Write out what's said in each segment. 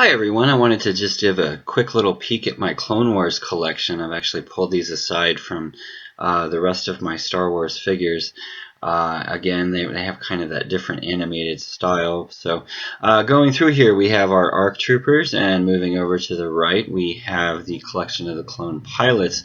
Hi everyone, I wanted to just give a quick little peek at my Clone Wars collection. I've actually pulled these aside from the rest of my Star Wars figures. Again, they have kind of that different animated style. So going through here, we have our ARC Troopers, and moving over to the right, we have the collection of the clone pilots.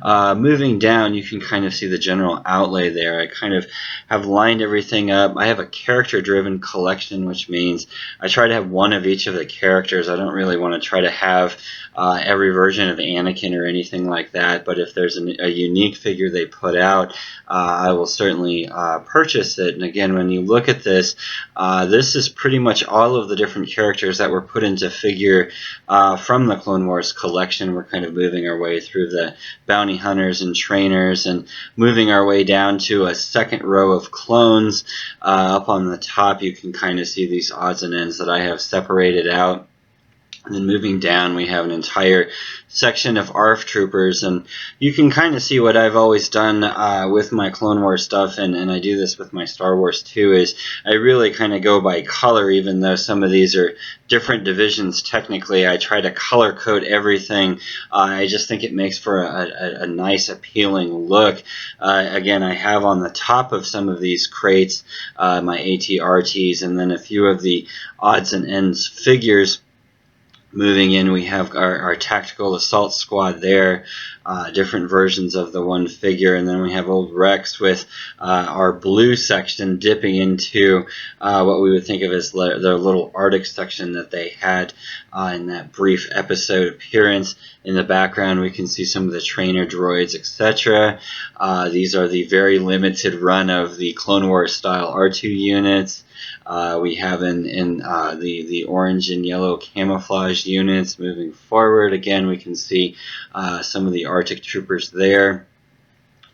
Moving down, you can kind of see the general outlay there. I kind of have lined everything up. I have a character-driven collection, which means I try to have one of each of the characters. I don't really want to try to have every version of Anakin or anything like that, but if there's a unique figure they put out, I will certainly purchase it. And again, when you look at this, this is pretty much all of the different characters that were put into figure from the Clone Wars collection. We're kind of moving our way through the bounty hunters and trainers and moving our way down to a second row of clones. Up on the top, you can kind of see these odds and ends that I have separated out. And then moving down, we have an entire section of ARF Troopers, and you can kind of see what I've always done with my Clone Wars stuff, and I do this with my Star Wars too, is I really kind of go by color. Even though some of these are different divisions technically, I try to color code everything. I just think it makes for a nice, appealing look. Again, I have on the top of some of these crates my AT-RTs, and then a few of the odds and ends figures. Moving in, we have our tactical assault squad there, different versions of the one figure, and then we have old Rex with our blue section dipping into what we would think of as their little Arctic section that they had in that brief episode appearance. In the background, we can see some of the trainer droids, etc. These are the very limited run of the Clone Wars style R2 units. We have in the orange and yellow camouflage units. Moving forward, again, we can see some of the Arctic Troopers there.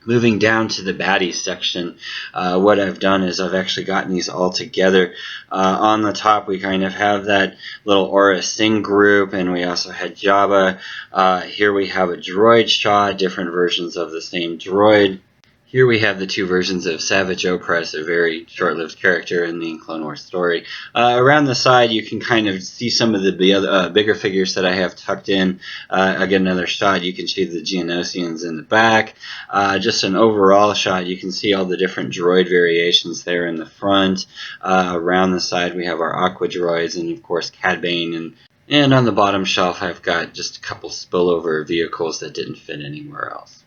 Moving down to the baddie section, what I've done is I've actually gotten these all together. On the top, we kind of have that little Aura Singh group, and we also had Jabba. Here we have a droid shot, different versions of the same droid. Here we have the two versions of Savage Opress, a very short-lived character in the Clone Wars story. Around the side, you can kind of see some of the bigger figures that I have tucked in. Again, another shot, you can see the Geonosians in the back. Just an overall shot, you can see all the different droid variations there in the front. Around the side, we have our Aqua droids and, of course, Cad Bane. And on the bottom shelf, I've got just a couple spillover vehicles that didn't fit anywhere else.